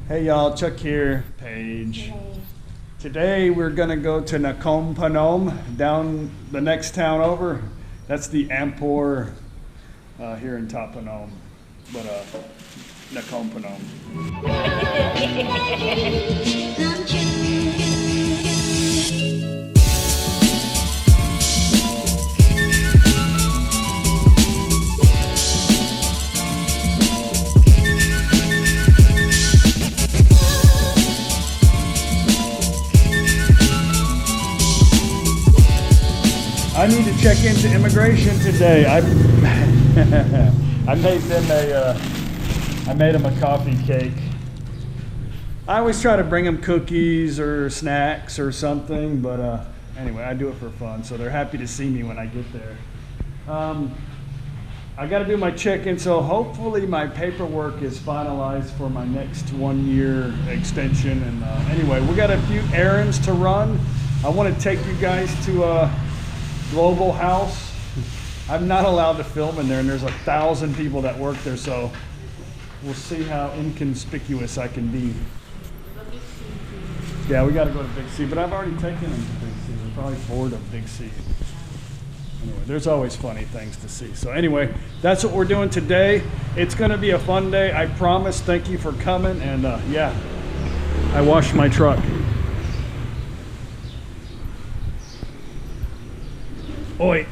Hey y'all, Chuck here, Paige. Hey. Today we're gonna go to Nakhon Phanom, down the next town over. That's the Ampor here in Thai Phanom, but Nakhon Phanom. I need to check into immigration today. I made them a coffee cake. I always try to bring them cookies or snacks or something, but anyway, I do it for fun. So they're happy to see me when I get there. I got to do my check-in, so hopefully my paperwork is finalized for my next 1 year extension. And anyway, we got a few errands to run. I want to take you guys to Global House. I'm not allowed to film in there, and there's 1,000 people that work there, so we'll see how inconspicuous I can be. Yeah, we got to go to Big C, but I've already taken them to Big C. They're probably bored of Big C. Anyway, there's always funny things to see. So anyway, that's what we're doing today. It's going to be a fun day, I promise. Thank you for coming, and yeah, I washed my truck. Oi.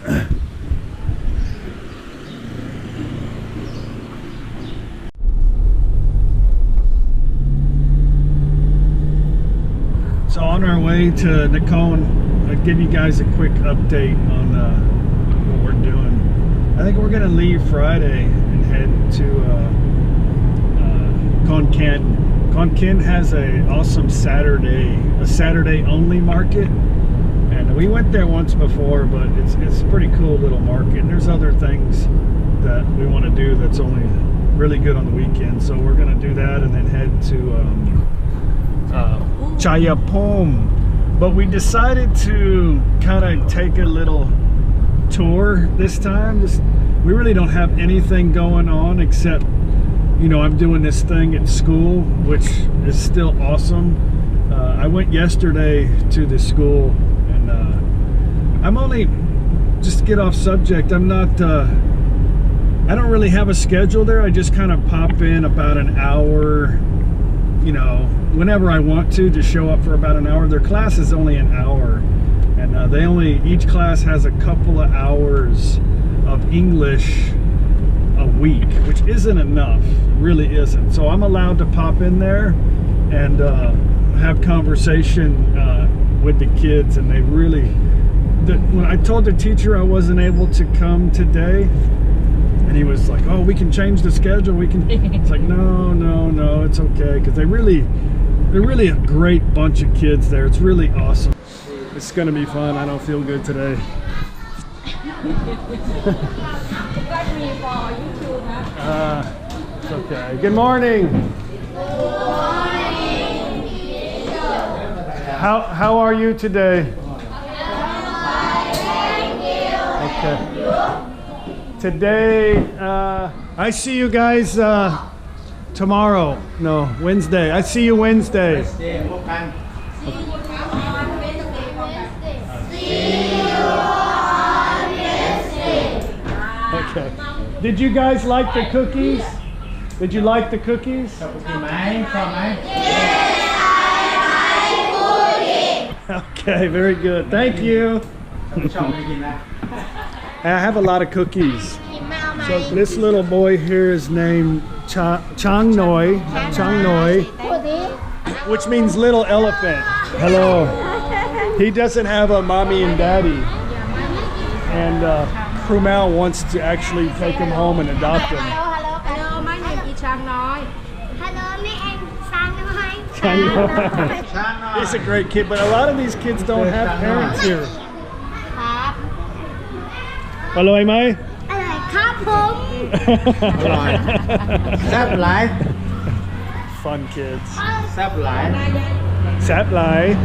So on our way to Nakhon, I'll give you guys a quick update on what we're doing. I think we're gonna leave Friday and head to Khon Kaen. Khon Kaen has a awesome Saturday only market. And we went there once before, but it's a pretty cool little market. And there's other things that we want to do that's only really good on the weekend. So we're going to do that and then head to Chayapom. But we decided to kind of take a little tour this time. We really don't have anything going on except, you know, I'm doing this thing at school, which is still awesome. I went yesterday to the school. I'm only, just to get off subject, I'm not, I don't really have a schedule there. I just kind of pop in about an hour, you know, whenever I want to show up for about an hour. Their class is only an hour, and each class has a couple of hours of English a week, which isn't enough, really isn't. So I'm allowed to pop in there and have conversation with the kids, and they really, when I told the teacher I wasn't able to come today, and he was like, "Oh, we can change the schedule. We can." It's like, no, it's okay, because they're really a great bunch of kids there. It's really awesome. It's gonna be fun. I don't feel good today. It's okay. Good morning. How are you today? Okay. Today, I see you guys tomorrow. No, Wednesday. I see you Wednesday. Okay. Did you guys like the cookies? Did you like the cookies? Okay, very good. Thank you. I have a lot of cookies. So this little boy here is named Chang Noi, which means little elephant. Hello. He doesn't have a mommy and daddy. And Krumel wants to actually take him home and adopt him. Hello, my name is Chang Noi. He's a great kid, but a lot of these kids don't have parents here. Hello, am I? Fun kids. Sap Lai.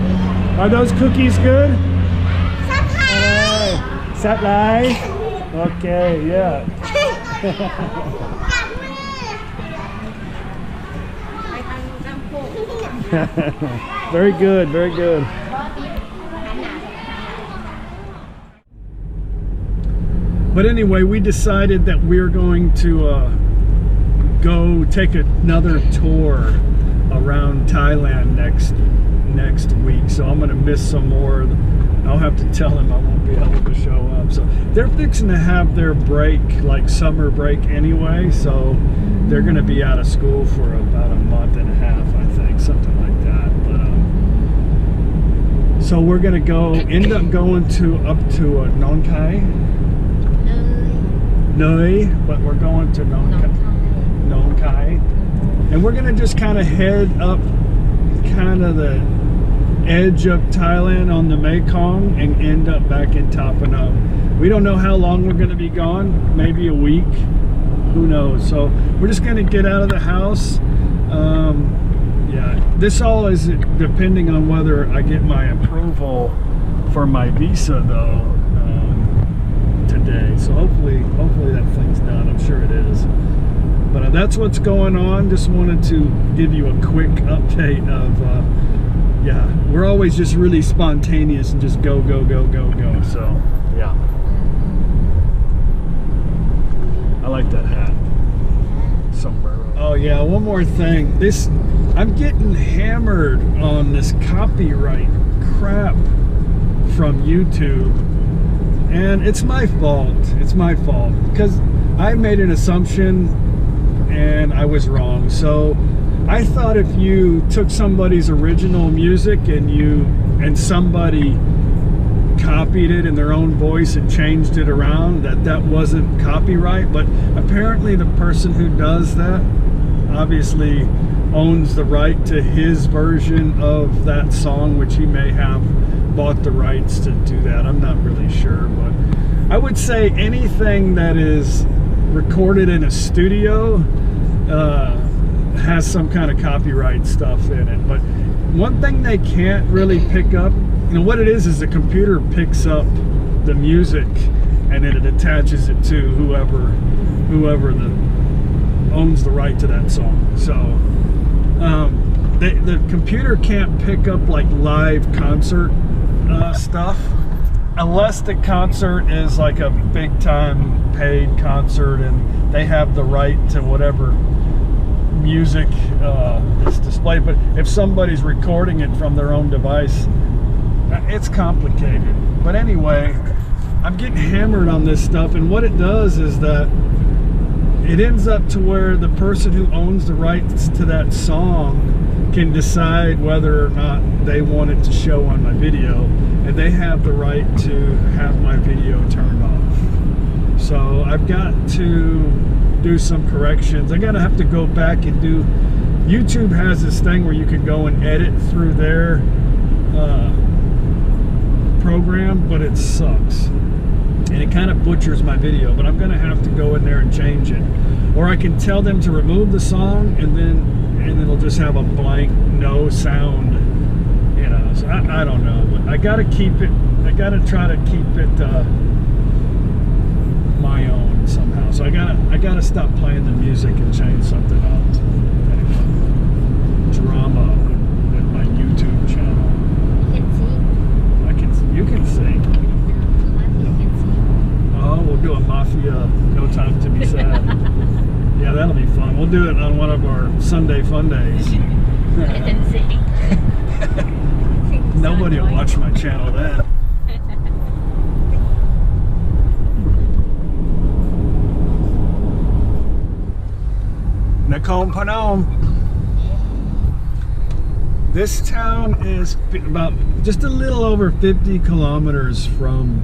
Are those cookies good? Sap Lai. Okay, yeah. Very good, very good. But anyway, we decided that we're going to go take another tour around Thailand next week. So I'm going to miss some more. I'll have to tell them I won't be able to show up. So they're fixing to have their break, like summer break anyway. So they're going to be out of school for about a month and a half, I think, something like that. But so we're going to end up going up to Nong Khai. Nui, but we're going to Nong Khai. And we're going to just kind of head up kind of the edge of Thailand on the Mekong and end up back in Thap Phnom. We don't know how long we're going to be gone, maybe a week, who knows. So we're just going to get out of the house. Yeah, this all is depending on whether I get my approval for my visa though today. So hopefully that thing's done. I'm sure it is. But that's what's going on. Just wanted to give you a quick update of yeah, we're always just really spontaneous and just go. So yeah, I like that hat. Sombrero. Oh yeah, one more thing. I'm getting hammered on this copyright crap from YouTube, and it's my fault. It's my fault because I made an assumption and I was wrong. So I thought if you took somebody's original music and somebody copied it in their own voice and changed it around, that wasn't copyright. But apparently the person who does that obviously owns the right to his version of that song, which he may have bought the rights to do that. I'm not really sure, but I would say anything that is recorded in a studio has some kind of copyright stuff in it. But one thing they can't really pick up, what it is the computer picks up the music and then it attaches it to whoever owns the right to that song. So the computer can't pick up like live concert stuff unless the concert is like a big time paid concert and they have the right to whatever music is displayed. But if somebody's recording it from their own device, it's complicated. But anyway, I'm getting hammered on this stuff, and what it does is that it ends up to where the person who owns the rights to that song can decide whether or not they want it to show on my video, and they have the right to have my video turned off. So I've got to do some corrections. I'm gonna have to go back and do. YouTube has this thing where you can go and edit through their program, but it sucks and it kind of butchers my video. But I'm gonna have to go in there and change it, or I can tell them to remove the song and it'll just have a blank, no sound. So I don't know, but I gotta keep it. I gotta try to keep it my own somehow. So I gotta stop playing the music and change something up. Anyway, drama with my YouTube channel. You can sing. Oh, we'll do a Mafia No Time to Be Sad. Yeah, that'll be fun. We'll do it on one of our Sunday fun days. Nobody will watch my channel then. Nakhon Phanom. This town is about just a little over 50 kilometers from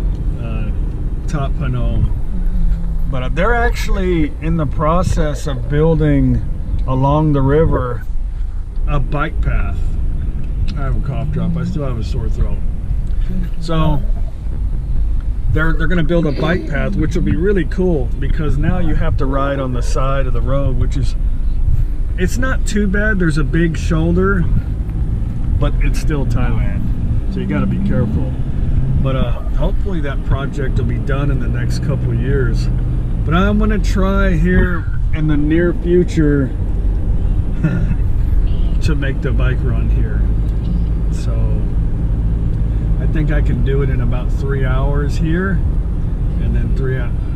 Thap Phnom. But they're actually in the process of building along the river a bike path. I have a cough drop. I still have a sore throat. So they're going to build a bike path, which will be really cool because now you have to ride on the side of the road, which is, it's not too bad. There's a big shoulder, but it's still Thailand, so you got to be careful. But hopefully that project will be done in the next couple of years. But I'm going to try here in the near future to make the bike run here. So I think I can do it in about 3 hours here, and then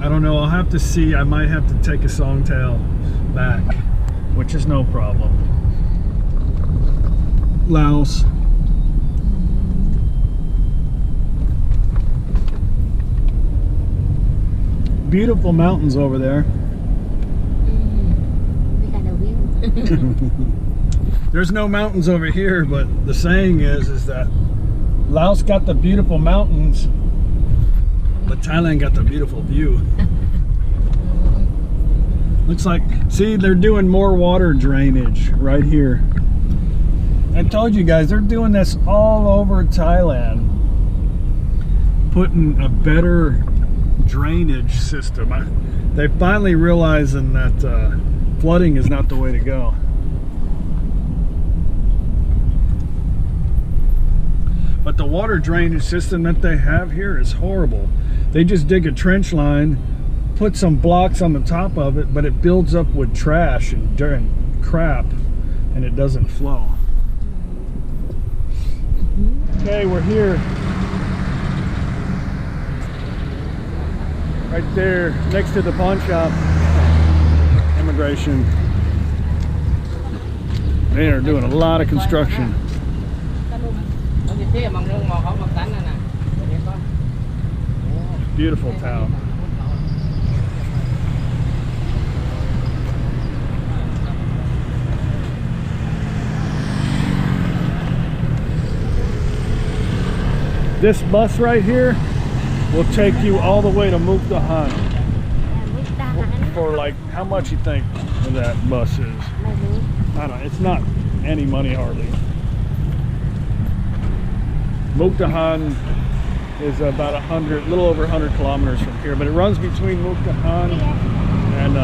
I don't know, I'll have to see. I might have to take a songtail back, which is no problem. Laos. Beautiful mountains over there. We got a view. There's no mountains over here, but the saying is that Laos got the beautiful mountains, but Thailand got the beautiful view. Looks like, see, they're doing more water drainage right here. I told you guys, they're doing this all over Thailand, putting a better drainage system. They finally realizing that flooding is not the way to go. But the water drainage system that they have here is horrible. They just dig a trench line, put some blocks on the top of it, but it builds up with trash and crap, and it doesn't flow. Okay, we're here. Right there, next to the pawn shop. Immigration. They are doing a lot of construction. Beautiful town. This bus right here will take you all the way to Mukdahan. For like, how much you think that bus is? I don't know, it's not any money hardly. Mukdahan is about 100, little over 100 kilometers from here, but it runs between Mukdahan and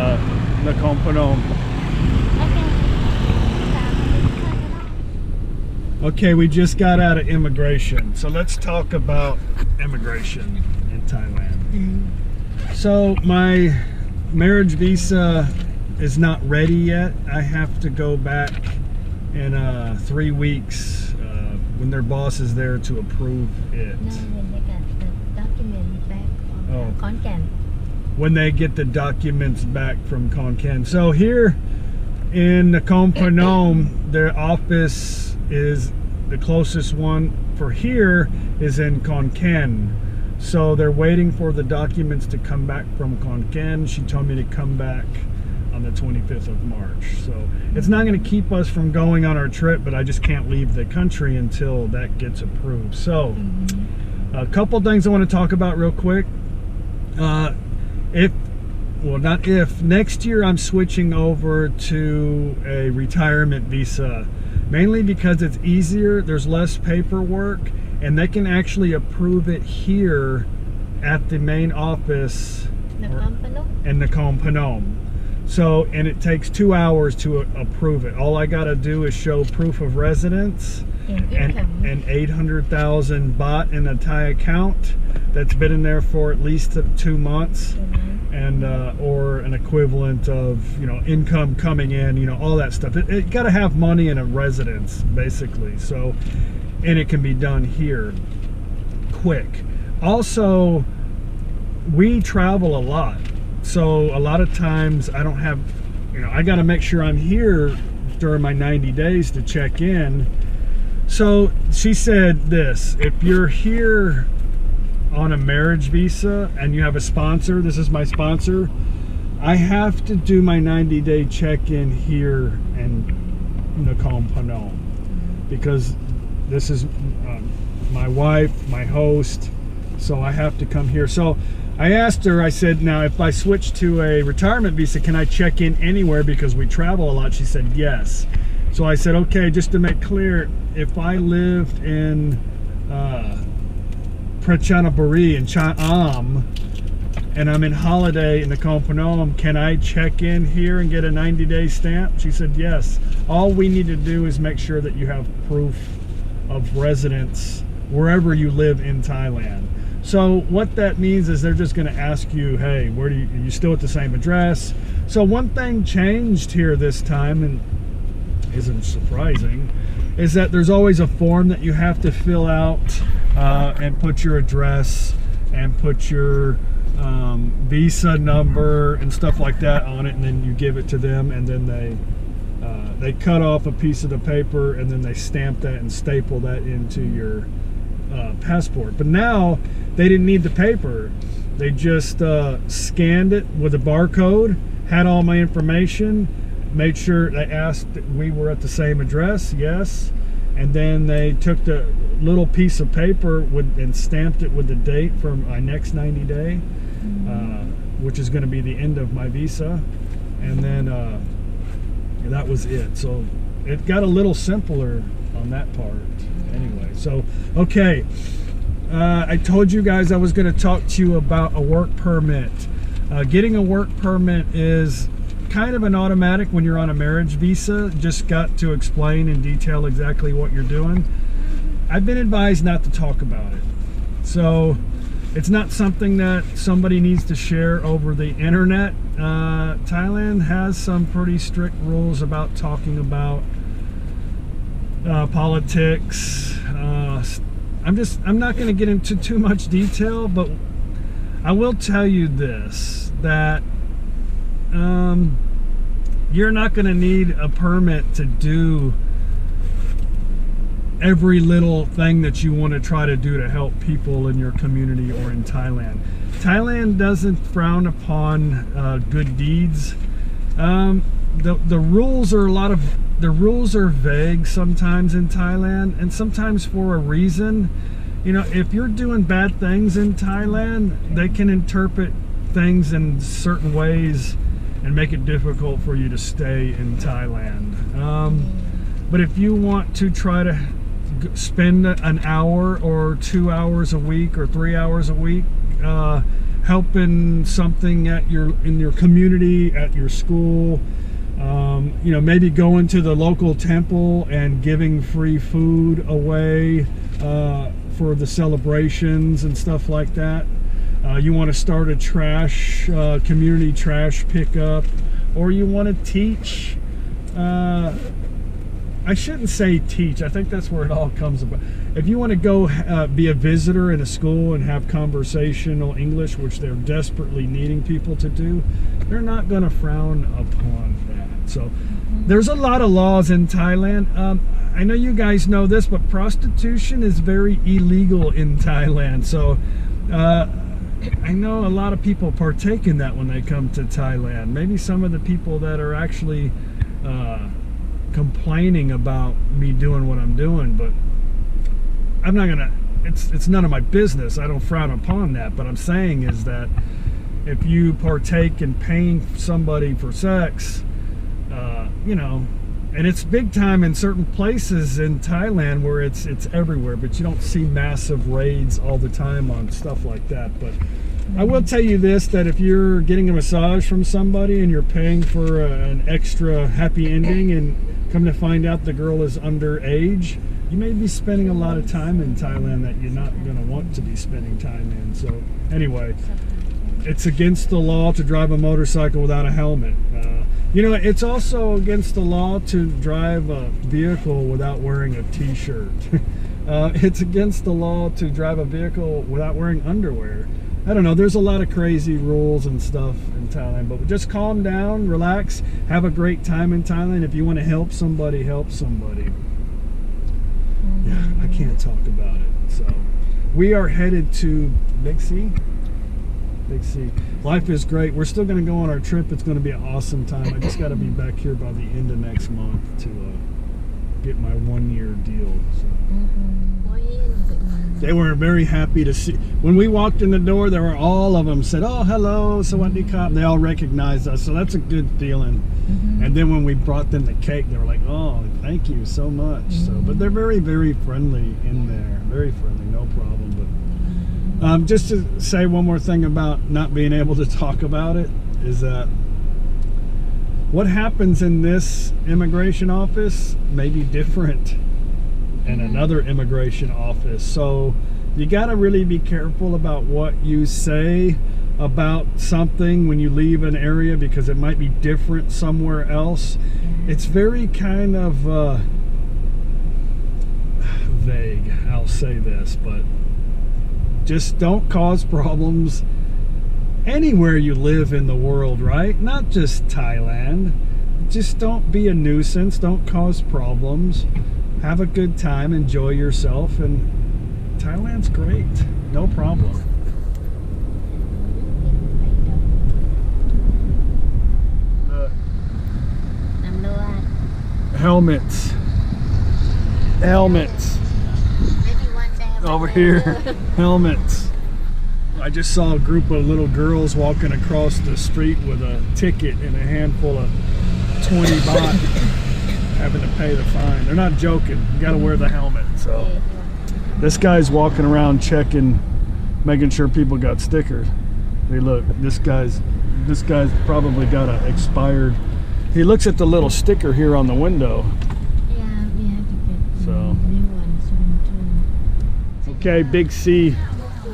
Nakhon Phanom. Okay, we just got out of immigration, so let's talk about immigration in Thailand. So my marriage visa is not ready yet. I have to go back in 3 weeks when their boss is there to approve it. No, when they got the document back from Khon Kaen. When they get the documents back from Khon Kaen. So here in Nakhon Phanom, their office is the closest one for here is in Khon Kaen. So they're waiting for the documents to come back from Khon Kaen. She told me to come back on the 25th of March. So it's not going to keep us from going on our trip, but I just can't leave the country until that gets approved. So a couple things I want to talk about real quick. Next year I'm switching over to a retirement visa, mainly because it's easier, there's less paperwork, and they can actually approve it here at the main office in Nakhon Phanom. So, and it takes 2 hours to approve it. All I gotta do is show proof of residence and 800,000 baht in a Thai account that's been in there for at least 2 months, and or an equivalent of, you know, income coming in, you know, all that stuff. It gotta have money in a residence, basically. So, and it can be done here quick. Also, we travel a lot. So a lot of times I don't have, you know, I got to make sure I'm here during my 90 days to check in. So she said this: if you're here on a marriage visa and you have a sponsor, this is my sponsor, I have to do my 90-day check-in here in Nakhon Phanom, because this is my wife, my host, so I have to come here. So I asked her, I said, now if I switch to a retirement visa, can I check in anywhere because we travel a lot? She said yes. So I said, okay, just to make clear, if I lived in Prachanaburi in Cha'am and I'm in holiday in Nakhon Phanom, can I check in here and get a 90-day stamp? She said yes. All we need to do is make sure that you have proof of residence wherever you live in Thailand. So what that means is they're just going to ask you, hey, where do you still at the same address? So one thing changed here this time, and isn't surprising, is that there's always a form that you have to fill out and put your address and put your visa number and stuff like that on it, and then you give it to them, and then they cut off a piece of the paper, and then they stamp that and staple that into your passport. But now they didn't need the paper. They just scanned it with a barcode, had all my information, made sure they asked that we were at the same address, yes, and then they took the little piece of paper and stamped it with the date for my next 90 day, which is going to be the end of my visa, and then that was it. So it got a little simpler on that part anyway. So okay, I told you guys I was going to talk to you about a work permit. Getting a work permit is kind of an automatic when you're on a marriage visa. Just got to explain in detail exactly what you're doing. I've been advised not to talk about it, so it's not something that somebody needs to share over the internet. Thailand has some pretty strict rules about talking about politics. I'm not going to get into too much detail, but I will tell you this, that you're not going to need a permit to do every little thing that you want to try to do to help people in your community or in Thailand. Thailand doesn't frown upon good deeds. The rules are vague sometimes in Thailand, and sometimes for a reason. You know, if you're doing bad things in Thailand, they can interpret things in certain ways and make it difficult for you to stay in Thailand. But if you want to try to spend an hour or 2 hours a week or 3 hours a week helping something in your community, at your school, you know, maybe going to the local temple and giving free food away for the celebrations and stuff like that. You want to start a community trash pickup, or you want to teach. I shouldn't say teach. I think that's where it all comes about. If you want to go be a visitor in a school and have conversational English, which they're desperately needing people to do, they're not going to frown upon that. So there's a lot of laws in Thailand. I know you guys know this, but prostitution is very illegal in Thailand. So I know a lot of people partake in that when they come to Thailand. Maybe some of the people that are actually complaining about me doing what I'm doing, but I'm not gonna, it's none of my business. I don't frown upon that, but I'm saying is that if you partake in paying somebody for sex, you know, and it's big time in certain places in Thailand where it's everywhere, but you don't see massive raids all the time on stuff like that. But I will tell you this, that if you're getting a massage from somebody and you're paying for an extra happy ending and come to find out the girl is underage, you may be spending a lot of time in Thailand that you're not going to want to be spending time in. So anyway, it's against the law to drive a motorcycle without a helmet. You know, it's also against the law to drive a vehicle without wearing a t-shirt. It's against the law to drive a vehicle without wearing underwear. I don't know, there's a lot of crazy rules and stuff in Thailand, but just calm down, relax, have a great time in Thailand. If you want to help somebody, help somebody. Yeah, I can't talk about it. So we are headed to Big C. Big C. Life is great. We're still going to go on our trip. It's going to be an awesome time. I just got to be back here by the end of next month to get my 1-year deal. So. They were very happy to see. When we walked in the door, there were all of them said, "Oh, hello, Sawadee Krap." They all recognized us, so that's a good feeling. And then when we brought them the cake, they were like, "Oh, thank you so much." So, but they're very, very friendly in there. Very friendly, no problem. But just to say one more thing about not being able to talk about it is that what happens in this immigration office may be different in another immigration office. So you got to really be careful about what you say about something when you leave an area because it might be different somewhere else. It's very kind of vague, I'll say this, but just don't cause problems anywhere you live in the world, right? Not just Thailand. Just don't be a nuisance, don't cause problems. Have a good time, enjoy yourself, and Thailand's great. No problem. Helmets. Over here. Helmets. I just saw a group of little girls walking across the street with a ticket and a handful of 20 baht, having to pay the fine. They're not joking. You gotta wear the helmet. So this guy's walking around checking, making sure people got stickers. Hey, look, this guy's probably got an expired. He looks at the little sticker here on the window. Yeah, we have to get So new ones soon too. okay, Big C.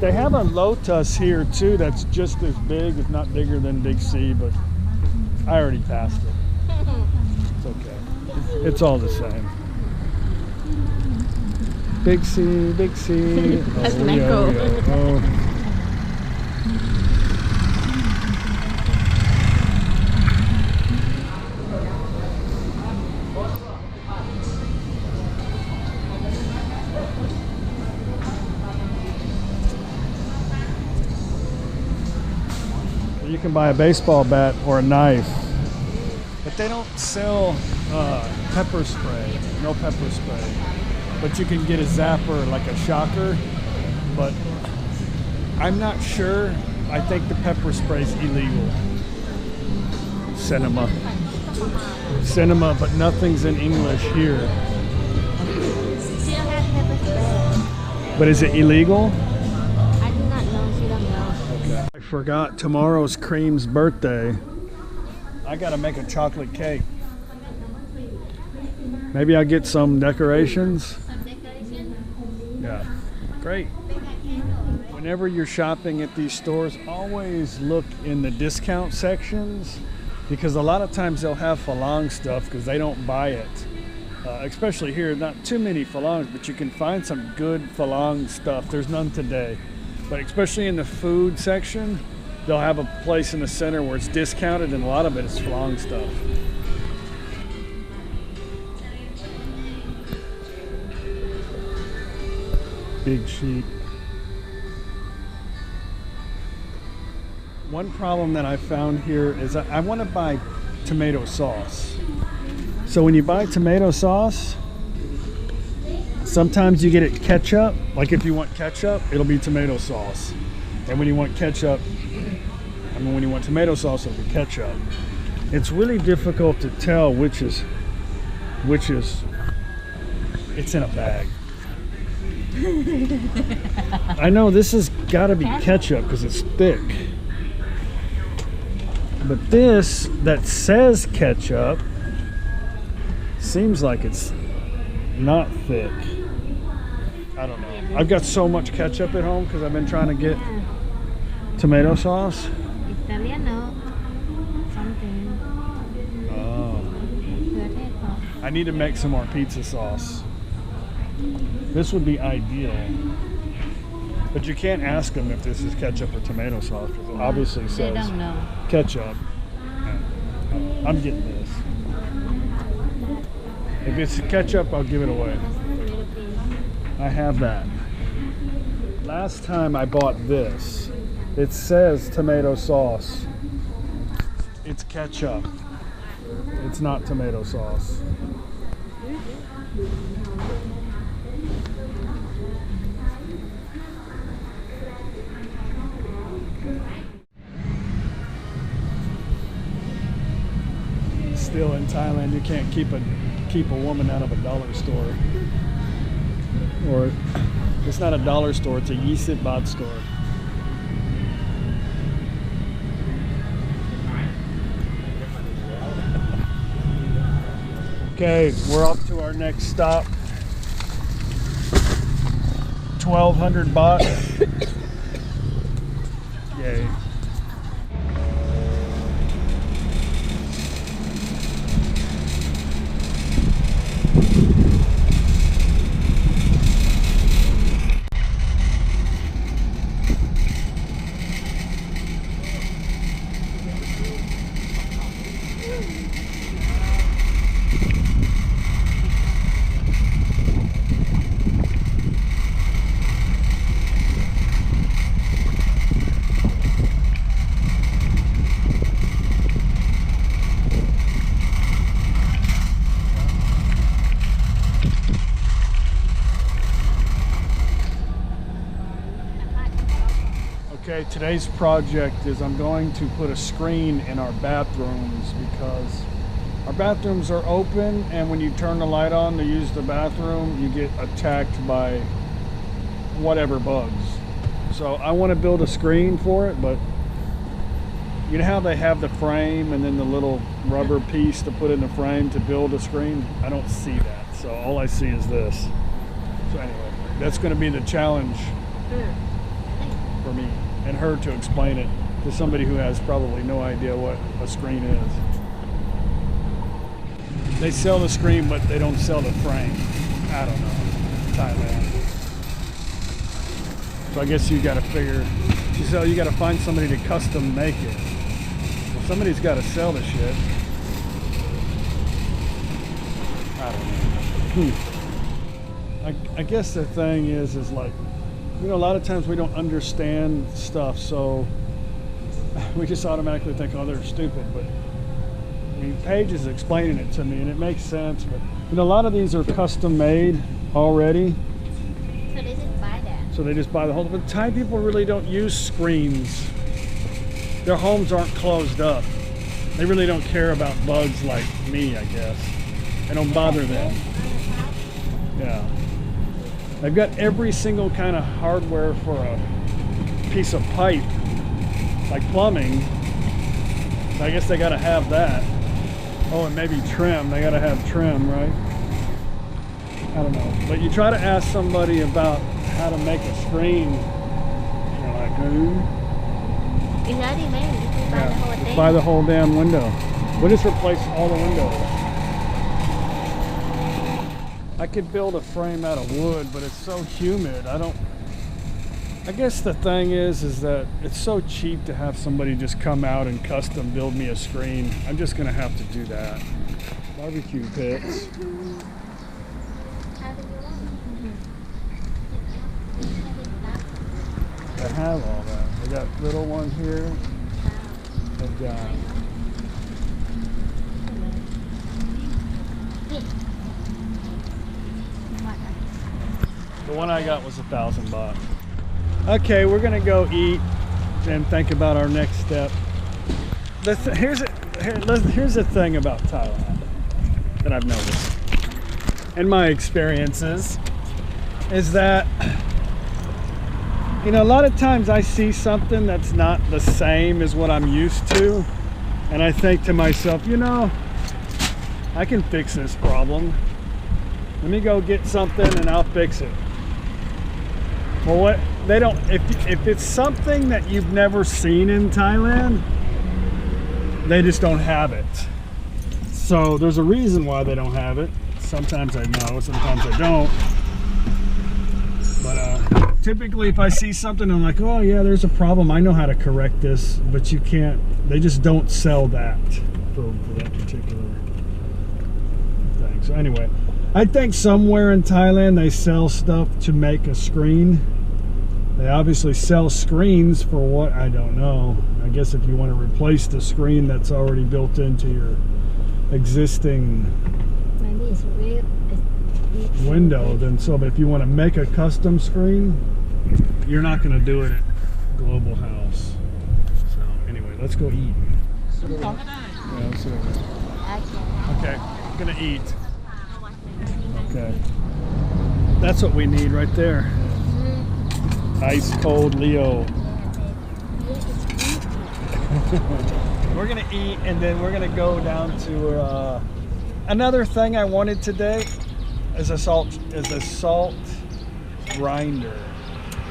They have a Lotus here too that's just as big, if not bigger than Big C, but I already passed it. It's okay. It's all the same. Big C, Big C. That's Oh, Mango. Oh. You can buy a baseball bat or a knife, but they don't sell pepper spray. No pepper spray, but you can get a zapper, like a shocker. But I'm not sure. I think the pepper spray is illegal. Cinema, but nothing's in English here. Still have pepper spray. But is it illegal? I do not know. She don't know. Okay. I forgot tomorrow's Cream's birthday. I gotta make a chocolate cake. Maybe I'll get some decorations. Some decoration? Yeah, great. Whenever you're shopping at these stores, always look in the discount sections because a lot of times they'll have Falang stuff because they don't buy it. Especially here, not too many Falangs, but you can find some good Falang stuff. There's none today. But especially in the food section, they'll have a place in the center where it's discounted and a lot of it is Falang stuff. Big sheep. One problem that I found here is I want to buy tomato sauce. So when you buy tomato sauce, sometimes you get it ketchup. Like if you want ketchup, it'll be tomato sauce. And when you want ketchup, when you want tomato sauce, it'll be ketchup. It's really difficult to tell which is, it's in a bag. I know this has got to be ketchup because it's thick. But this that says ketchup seems like it's not thick. I don't know. I've got so much ketchup at home because I've been trying to get tomato sauce. Italiano. Something. Oh. I need to make some more pizza sauce. This would be ideal. But you can't ask them if this is ketchup or tomato sauce because it obviously says They don't know. ketchup. I'm getting this. If it's ketchup, I'll give it away. I have that. Last time I bought this, it says tomato sauce. It's ketchup. It's not tomato sauce. Still in Thailand, you can't keep a woman out of a dollar store. Or it's not a dollar store, it's a 20 baht store. Okay, we're off to our next stop. 1,200 baht. Yay. Okay, today's project is I'm going to put a screen in our bathrooms because our bathrooms are open, and when you turn the light on to use the bathroom, you get attacked by whatever bugs. So I want to build a screen for it, but you know how they have the frame and then the little rubber piece to put in the frame to build a screen? I don't see that. So all I see is this. So anyway, that's going to be the challenge for me and her to explain it to somebody who has probably no idea what a screen is. They sell the screen, but they don't sell the frame. I don't know. Thailand. So I guess you got to figure. She said you got to find somebody to custom make it. Well, somebody's got to sell the shit. I don't know. I guess the thing is like, you know, a lot of times we don't understand stuff, so we just automatically think, oh, they're stupid. But I mean, Paige is explaining it to me, and it makes sense. But you know, a lot of these are custom made already. So they just buy that. So they just buy the whole. But Thai people really don't use screens. Their homes aren't closed up. They really don't care about bugs like me, I guess. They don't bother them. Yeah. They've got every single kind of hardware for a piece of pipe, like plumbing. So I guess they got to have that. Oh, and maybe trim. They got to have trim, right? I don't know. But you try to ask somebody about how to make a screen. You're like, It's already made. You can buy the whole thing. buy the whole damn window. We'll just replace all the windows. I could build a frame out of wood, but it's so humid. I guess the thing is that it's so cheap to have somebody just come out and custom build me a screen. I'm just gonna have to do that. Barbecue pits. How do you want I have all that. They got little one here. They've got the one I got was $1,000. Okay, we're gonna go eat and think about our next step. Here's the thing about Thailand that I've noticed in my experiences is that, you know, a lot of times I see something that's not the same as what I'm used to, and I think to myself, you know, I can fix this problem. Let me go get something and I'll fix it. Well, what they don't, if it's something that you've never seen in Thailand, they just don't have it. So there's a reason why they don't have it. Sometimes I know, sometimes I don't. But typically if I see something, I'm like, oh yeah, there's a problem. I know how to correct this, but you can't, they just don't sell that for that particular thing. So anyway, I think somewhere in Thailand they sell stuff to make a screen. They obviously sell screens for what, I don't know. I guess if you want to replace the screen that's already built into your existing Maybe it's real. window, then so. But if you want to make a custom screen, you're not going to do it at Global House. So anyway, let's go eat. Yeah, let's sit over there. Okay, I'm gonna eat. Okay, that's what we need right there. Ice cold Leo. We're gonna eat, and then we're gonna go down to another thing I wanted today is a salt grinder.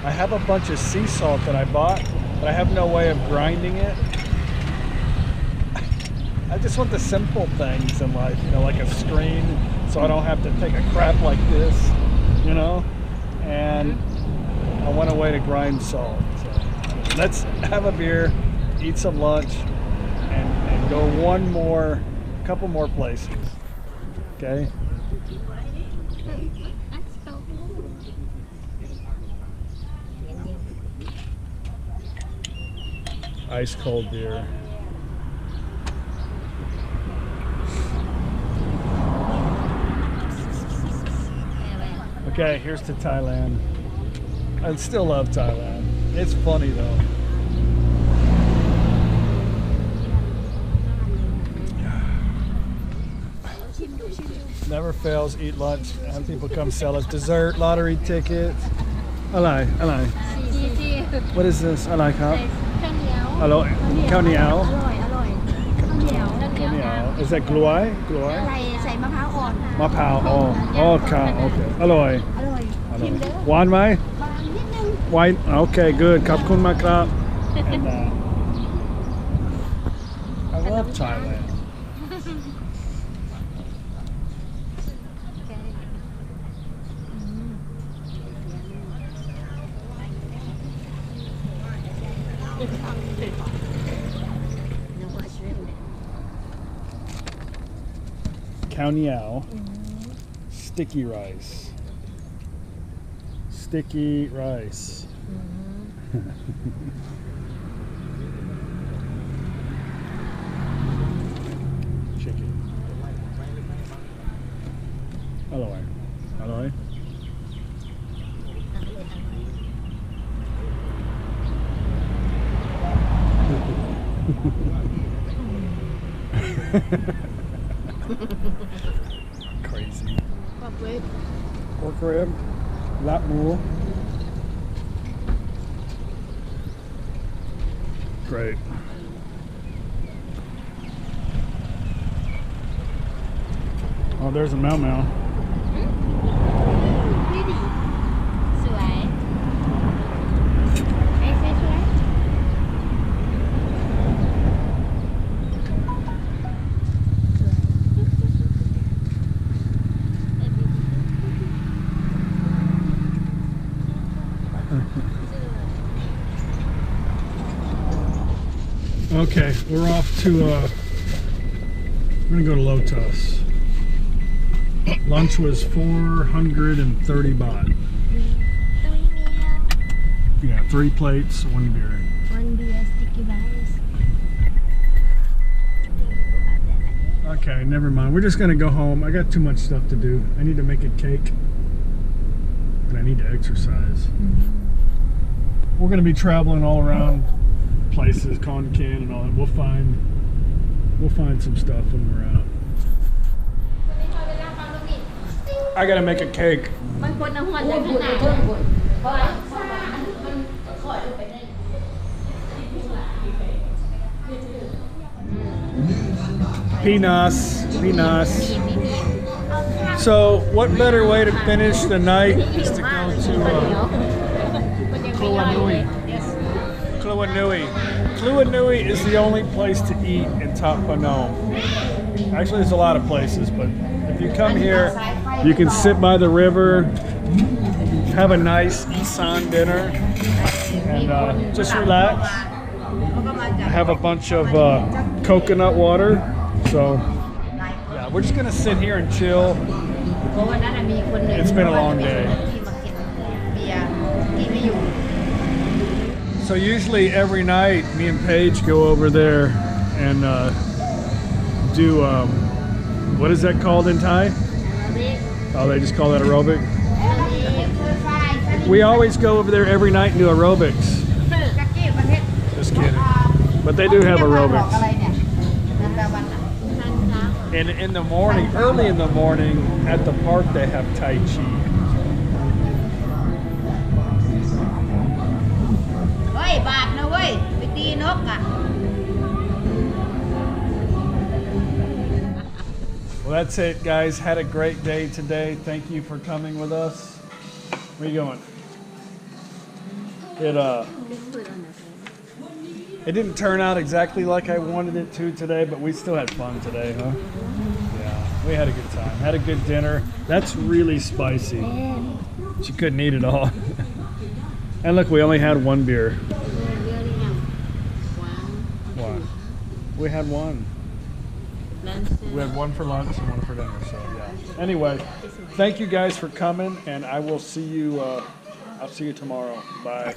I have a bunch of sea salt that I bought, but I have no way of grinding it. I just want the simple things in life, you know, like a screen, so I don't have to take a crap like this, you know, and I want a way to grind salt. So let's have a beer, eat some lunch, and go couple more places, okay? Ice cold beer. Okay, here's to Thailand. I still love Thailand. It's funny though. Never fails. Eat lunch. Have people come sell us dessert, lottery tickets. Alai. What is this? Alaiครับ ข้าวเหนียว ข้าวเหนียว อร่อยข้าวเหนียว Is that กล้วย ใส่มะพร้าวอ่อน มะพร้าวอ๋อค่ะโอเคอร่อย อร่อยชิมเด้อ หวานไหม บางนิดนึง Wine. Okay, good. ขอบคุณมากครับ And, I love Thailand. Khao niao. Sticky rice. Sticky rice. Chicken. Aloy. Aloy. Crazy. Pork rib. Lap mule. Great. Oh, there's a Mau Mau. นี่ดิสวยไอ้สวย Okay, we're off to, we're gonna go to Lotus. Lunch was 430 baht. 3 meal Yeah, 3 plates, 1 beer. 1 beer sticky rice Okay, never mind. We're just gonna go home. I got too much stuff to do. I need to make a cake. And I need to exercise. We're gonna be traveling all around places, Khon Kaen and all that. We'll find some stuff when we're out. I gotta make a cake. มันคนน้ำมันจากข้างหน้า Peanuts. So, what better way to finish the night is to go to Klua Nui. Klua Nui. Klua Nui is the only place to eat in Thap Phnom. Actually, there's a lot of places, but if you come here, you can sit by the river, have a nice Isan dinner, and just relax. I have a bunch of coconut water, so yeah, we're just gonna sit here and chill. It's been a long day. So usually every night, me and Paige go over there and do what is that called in Thai? Oh, they just call that aerobic? We always go over there every night and do aerobics. Just kidding. But they do have aerobics. And in the morning, early in the morning, at the park, they have Tai Chi. Well, that's it, guys. Had a great day today. Thank you for coming with us. Where are you going? It didn't turn out exactly like I wanted it to today, but we still had fun today, huh? Yeah, we had a good time. Had a good dinner. That's really spicy. She couldn't eat it all. And look, we only had 1 beer. One. We had 1. We had 1 for lunch and 1 for dinner, so yeah. Anyway, thank you guys for coming, and I will see you, I'll see you tomorrow. Bye.